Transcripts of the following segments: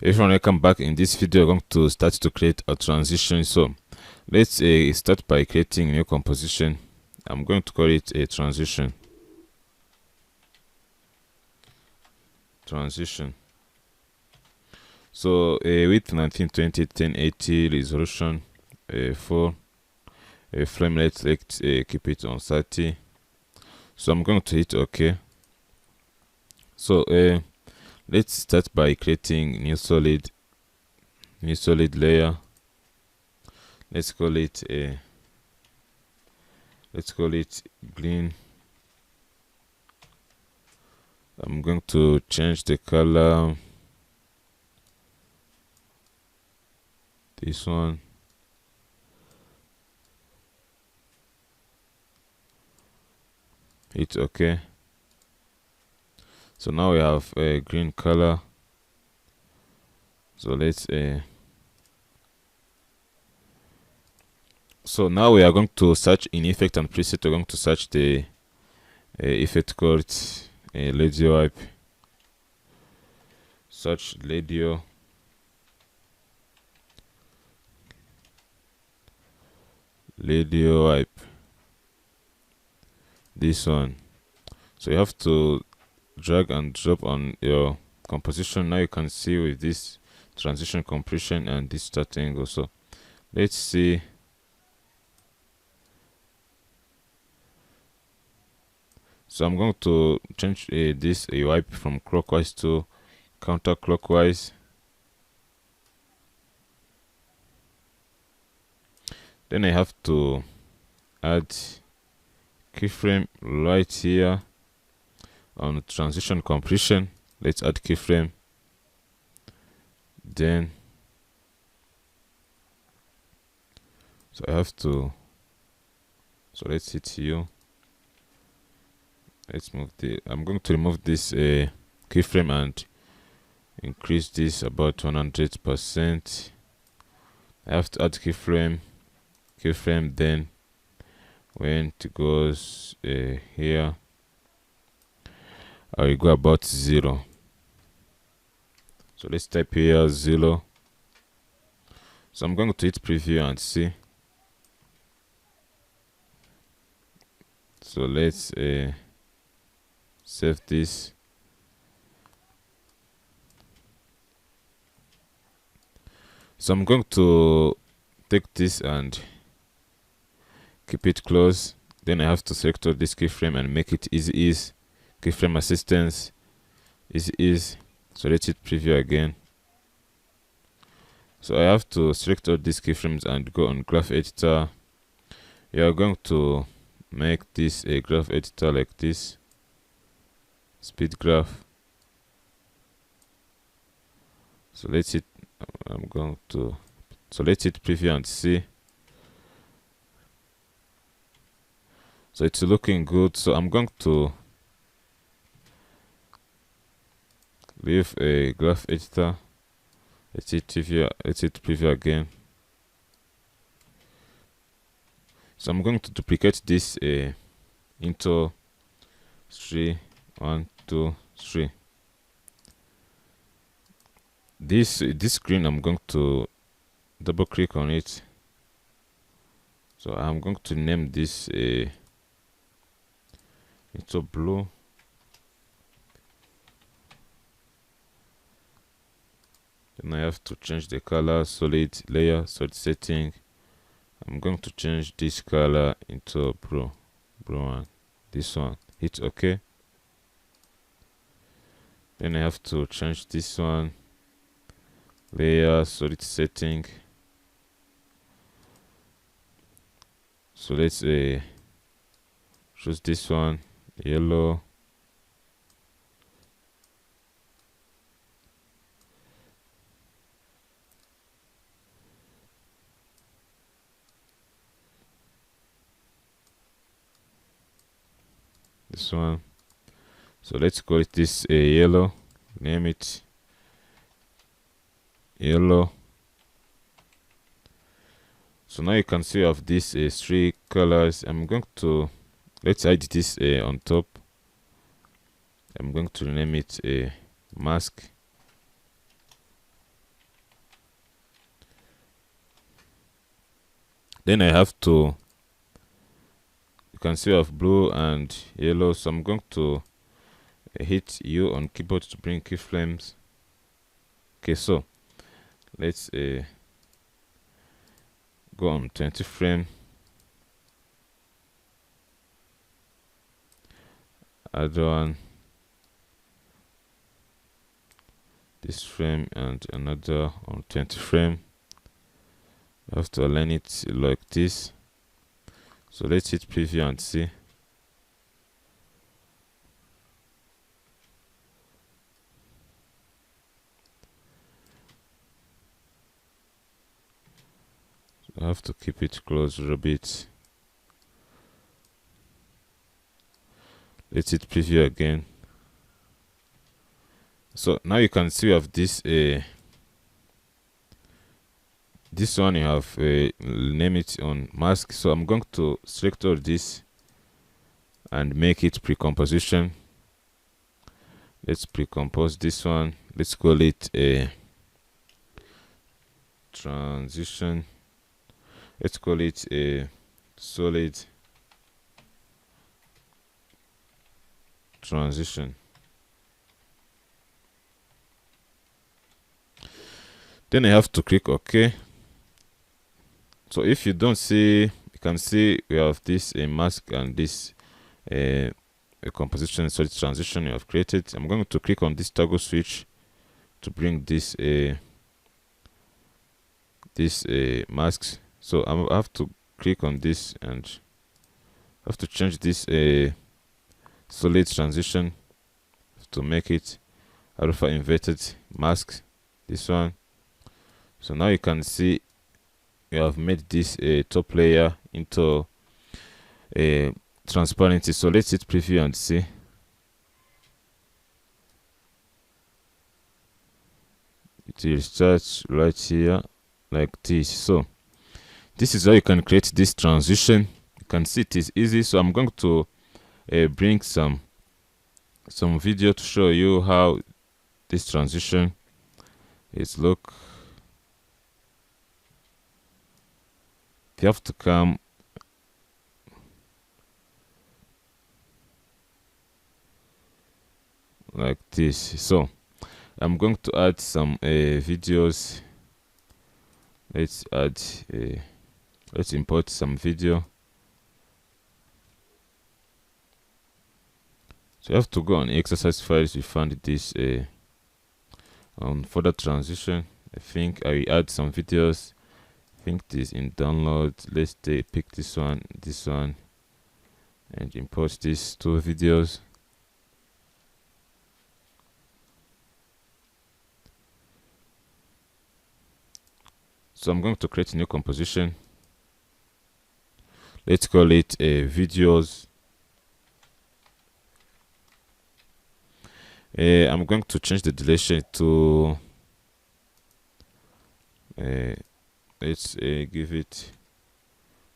Everyone, welcome back. In this video, we're going to start to create a transition. So let's start by creating a new composition. I'm going to call it a transition. So width 1920 1080 resolution 4 frame rate. Let's keep it on 30. So I'm going to hit OK. So let's start by creating new solid layer. Let's call it green. I'm going to change the color. This one. Hit OK. So now we have a green color. So let's so now we are going to search in effect and preset. We're going to search the effect called Ladio Wipe. Search Ladio. Wipe. This one. So you have to drag and drop on your composition. Now you can see with this transition compression and this start angle. So let's see. So I'm going to change this wipe from clockwise to counterclockwise. Then I have to add keyframe right here on transition compression. Let's add keyframe. Then so I have to, so let's hit here. Let's move I'm going to remove this keyframe and increase this about 100%. I have to add keyframe, then when it goes here, I will go about 0. So let's type here 0. So I'm going to hit preview and see. So let's save this. So I'm going to take this and keep it close. Then I have to select all this keyframe and make it ease. Keyframe assistance ease. So let's hit preview again. So I have to select all these keyframes and go on graph editor. You are going to make this a graph editor like this. Speed graph. So let's hit let's hit preview and see. So it's looking good. So I'm going to leave a graph editor. Let's hit preview again. So I'm going to duplicate this into 3, 1, 2, 3. This screen, I'm going to double click on it. So I'm going to name this into blue. Then I have to change the color, solid layer, solid setting. I'm going to change this color into blue one. This one. Hit OK. Then I have to change this one, layer, solid setting. So let's choose this one, yellow. This one. So let's call it this yellow. Name it yellow. So now you can see of these 3 colors. I'm going to, let's hide this on top. I'm going to name it a mask. Then I have to, you can see I have blue and yellow, so I'm going to hit U on keyboard to bring keyframes. Okay, so let's go on 20 frame, add one, this frame and another on 20 frame. I have to align it like this. So let's hit preview and see. I have to keep it close a bit. Let's hit preview again. So now you can see we have this this one, you have name it on mask. So I'm going to select all this and make it pre-composition. Let's pre-compose this one. Let's call it a transition. Let's call it a solid transition. Then I have to click OK. So if you don't see, you can see we have this a mask and this a composition solid transition you have created. I'm going to click on this toggle switch to bring this masks. So I have to click on this and have to change this solid transition to make it alpha inverted mask, this one. So now you can see we have made this top layer into a transparency. So let's hit preview and see. It will start right here like this. So this is how you can create this transition. You can see it is easy. So I'm going to bring some video to show you how this transition is look. You have to come like this. So I'm going to add some videos. Let's add let's import some video. So you have to go on exercise files. We found this on further transition. I think I will add some videos. I think this in download. Let's pick this one, and import these two videos. So I'm going to create a new composition. Let's call it videos. I'm going to change the duration to let's give it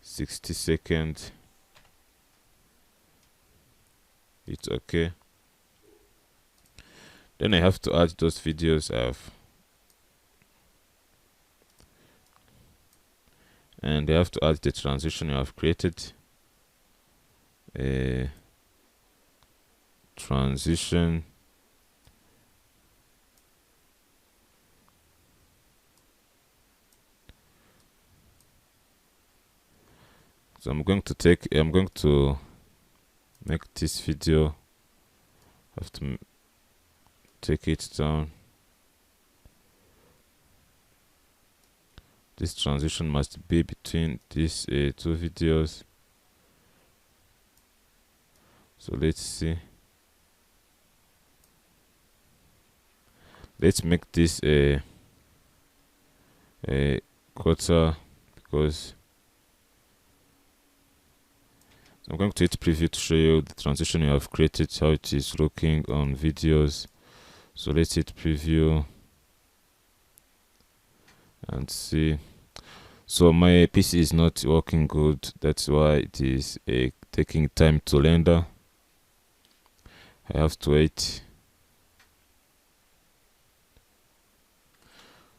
60 seconds. It's okay. Then I have to add those videos I have, and I have to add the transition I have created. Transition. So I'm going to make this video. I have to take it down. This transition must be between these two videos. So let's see. Let's make this a quarter, because I'm going to hit preview to show you the transition you have created, how it is looking on videos. So let's hit preview and see. So my PC is not working good. That's why it is taking time to render. I have to wait.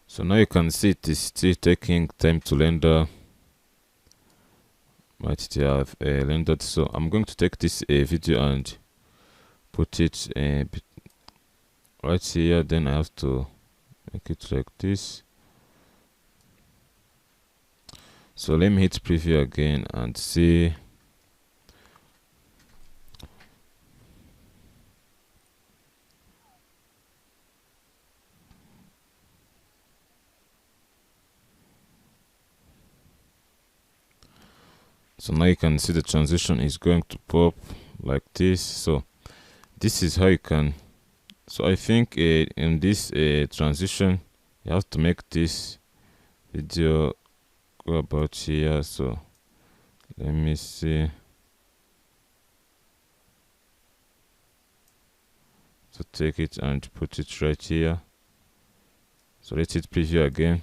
So now you can see it is still taking time to render. right? They have rendered. So I'm going to take this video and put it right here. Then I have to make it like this. So let me hit preview again and see. So now you can see the transition is going to pop like this. So this is how you can. So I think in this transition, you have to make this video go about here. So let me see. So take it and put it right here. So let's hit preview again.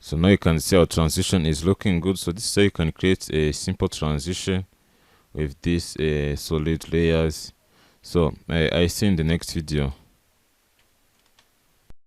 So now you can see our transition is looking good. So this is how you can create a simple transition with these solid layers. So I see in the next video.